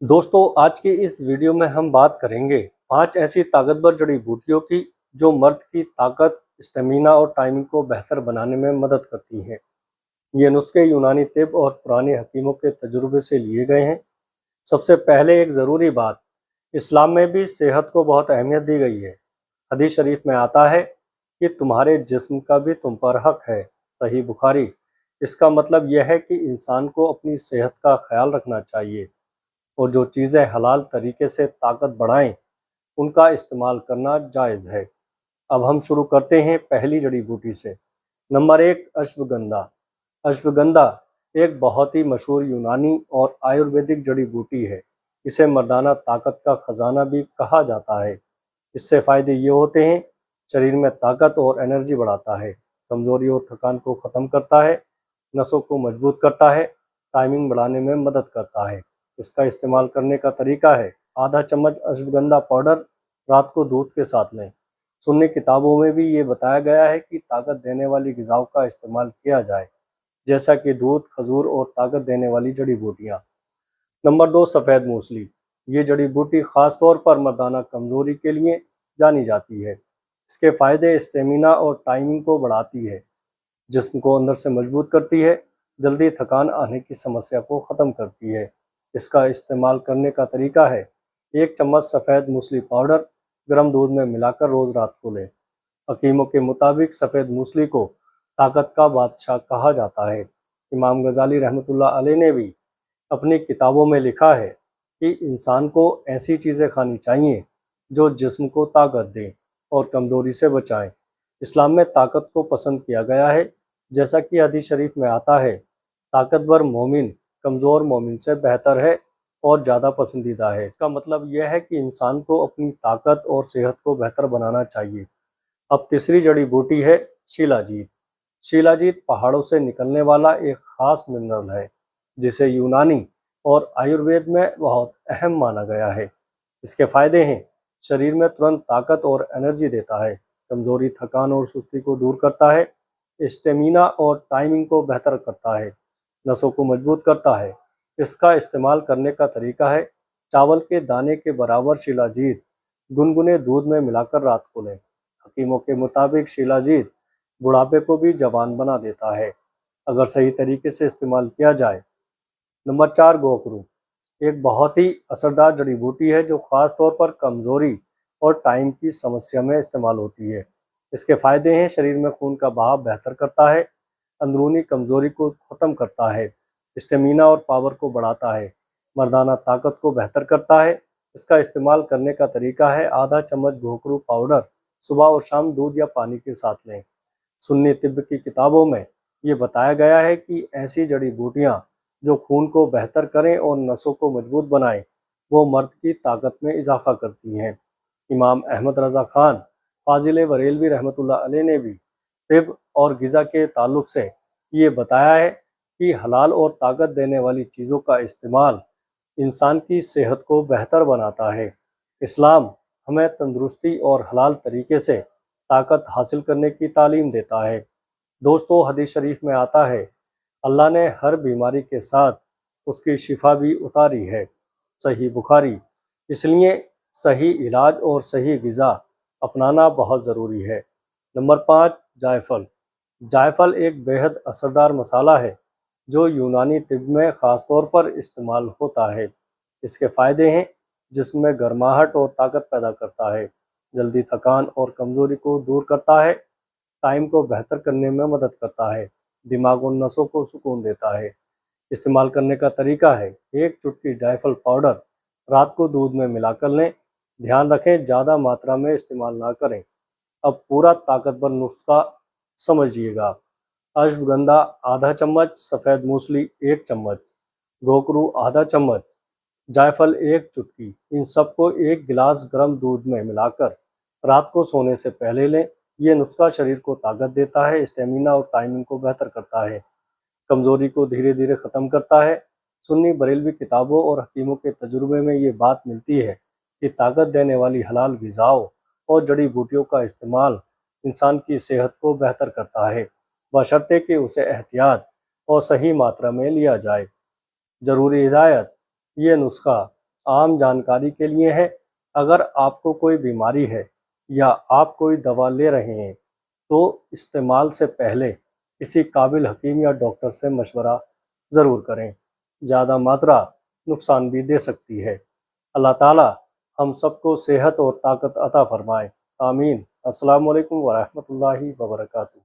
दोस्तों, आज की इस वीडियो में हम बात करेंगे 5 ऐसी ताकतवर जड़ी बूटियों की जो मर्द की ताकत, स्टेमिना और टाइमिंग को बेहतर बनाने में मदद करती हैं। ये नुस्खे यूनानी तिब और पुराने हकीमों के तजुर्बे से लिए गए हैं। सबसे पहले एक ज़रूरी बात, इस्लाम में भी सेहत को बहुत अहमियत दी गई है। हदीस शरीफ में आता है कि तुम्हारे जिस्म का भी तुम पर हक है। सही बुखारी। इसका मतलब यह है कि इंसान को अपनी सेहत का ख्याल रखना चाहिए और जो चीज़ें हलाल तरीके से ताकत बढ़ाएं उनका इस्तेमाल करना जायज़ है। अब हम शुरू करते हैं पहली जड़ी बूटी से। नंबर 1, अश्वगंधा। अश्वगंधा एक बहुत ही मशहूर यूनानी और आयुर्वेदिक जड़ी बूटी है। इसे मर्दाना ताकत का खजाना भी कहा जाता है। इससे फ़ायदे ये होते हैं, शरीर में ताकत और एनर्जी बढ़ाता है, कमज़ोरी और थकान को ख़त्म करता है, नसों को मजबूत करता है, टाइमिंग बढ़ाने में मदद करता है। इसका इस्तेमाल करने का तरीका है, आधा चम्मच अश्वगंधा पाउडर रात को दूध के साथ लें। सुन्नी किताबों में भी ये बताया गया है कि ताकत देने वाली ग़िज़ाओं का इस्तेमाल किया जाए, जैसा कि दूध, खजूर और ताकत देने वाली जड़ी बूटियाँ। नंबर 2, सफ़ेद मूसली। ये जड़ी बूटी ख़ास तौर पर मर्दाना कमज़ोरी के लिए जानी जाती है। इसके फ़ायदे स्टेमिना और टाइमिंग को बढ़ाती है, जिस्म को अंदर से मजबूत करती है, जल्दी थकान आने की समस्या को ख़त्म करती है। इसका इस्तेमाल करने का तरीका है, 1 चम्मच सफ़ेद मूसली पाउडर गर्म दूध में मिलाकर रोज़ रात को लें। हकीमों के मुताबिक सफ़ेद मूसली को ताकत का बादशाह कहा जाता है। इमाम गज़ाली रहमतुल्लाह अलैह ने भी अपनी किताबों में लिखा है कि इंसान को ऐसी चीज़ें खानी चाहिए जो जिस्म को ताकत दें और कमज़ोरी से बचाएं। इस्लाम में ताकत को पसंद किया गया है, जैसा कि हदीस शरीफ में आता है, ताकतवर मोमिन कमज़ोर मोमिन से बेहतर है और ज़्यादा पसंदीदा है। इसका मतलब यह है कि इंसान को अपनी ताकत और सेहत को बेहतर बनाना चाहिए। अब तीसरी जड़ी बूटी है शिलाजीत। शिलाजीत पहाड़ों से निकलने वाला एक खास मिनरल है, जिसे यूनानी और आयुर्वेद में बहुत अहम माना गया है। इसके फायदे हैं, शरीर में तुरंत ताकत और एनर्जी देता है, कमजोरी, थकान और सुस्ती को दूर करता है, स्टेमिना और टाइमिंग को बेहतर करता है, नसों को मजबूत करता है। इसका इस्तेमाल करने का तरीका है, चावल के दाने के बराबर शिलाजीत गुनगुने दूध में मिलाकर रात को लें। हकीमों के मुताबिक शिलाजीत बुढ़ापे को भी जवान बना देता है, अगर सही तरीके से इस्तेमाल किया जाए। नंबर 4, गोखरू। एक बहुत ही असरदार जड़ी बूटी है जो ख़ास तौर पर कमज़ोरी और टाइम की समस्या में इस्तेमाल होती है। इसके फ़ायदे हैं, शरीर में खून का बहाव बेहतर करता है, अंदरूनी कमज़ोरी को ख़त्म करता है, स्टेमिना और पावर को बढ़ाता है, मर्दाना ताकत को बेहतर करता है। इसका इस्तेमाल करने का तरीका है, आधा चम्मच घोकरू पाउडर सुबह और शाम दूध या पानी के साथ लें। सुन्नी तिब्ब की किताबों में ये बताया गया है कि ऐसी जड़ी बूटियाँ जो खून को बेहतर करें और नसों को मजबूत बनाएं, वो मर्द की ताकत में इजाफा करती हैं। इमाम अहमद रज़ा खान फाजिल बरेलवी रहमतुल्लाह अलैह ने भी तिब और ग़िज़ा के ताल्लुक़ से ये बताया है कि हलाल और ताकत देने वाली चीज़ों का इस्तेमाल इंसान की सेहत को बेहतर बनाता है। इस्लाम हमें तंदुरुस्ती और हलाल तरीके से ताकत हासिल करने की तालीम देता है। दोस्तों, हदीस शरीफ में आता है, अल्लाह ने हर बीमारी के साथ उसकी शिफा भी उतारी है। सही बुखारी। इसलिए सही इलाज और सही ग़िज़ा अपनाना बहुत ज़रूरी है। नंबर 5, जायफल। जायफल एक बेहद असरदार मसाला है जो यूनानी तिब में ख़ास तौर पर इस्तेमाल होता है। इसके फ़ायदे हैं, जिसमें गर्माहट और ताकत पैदा करता है, जल्दी थकान और कमज़ोरी को दूर करता है, टाइम को बेहतर करने में मदद करता है, दिमाग और नसों को सुकून देता है। इस्तेमाल करने का तरीका है, 1 चुटकी जायफल पाउडर रात को दूध में मिलाकर लें। ध्यान रखें, ज़्यादा मात्रा में इस्तेमाल ना करें। अब पूरा ताकतवर नुस्खा समझिएगा। अश्वगंधा आधा चम्मच, सफ़ेद मूसली 1 चम्मच, गोकरू आधा चम्मच, जायफल 1 चुटकी। इन सबको 1 गिलास गर्म दूध में मिलाकर रात को सोने से पहले लें। ये नुस्खा शरीर को ताकत देता है, स्टेमिना और टाइमिंग को बेहतर करता है, कमज़ोरी को धीरे धीरे ख़त्म करता है। सुन्नी बरेलवी किताबों और हकीमों के तजुर्बे में ये बात मिलती है कि ताकत देने वाली हलाल ग़िज़ाओं और जड़ी बूटियों का इस्तेमाल इंसान की सेहत को बेहतर करता है, बशर्ते कि उसे एहतियात और सही मात्रा में लिया जाए। ज़रूरी हिदायत, ये नुस्खा आम जानकारी के लिए है। अगर आपको कोई बीमारी है या आप कोई दवा ले रहे हैं तो इस्तेमाल से पहले किसी काबिल हकीम या डॉक्टर से मशवरा ज़रूर करें। ज़्यादा मात्रा नुकसान भी दे सकती है। अल्लाह ताला हम सबको सेहत और ताकत अता फरमाए। आमीन। अस्सलामु अलैकुम वरहमतुल्लाहि वबरकातुहू।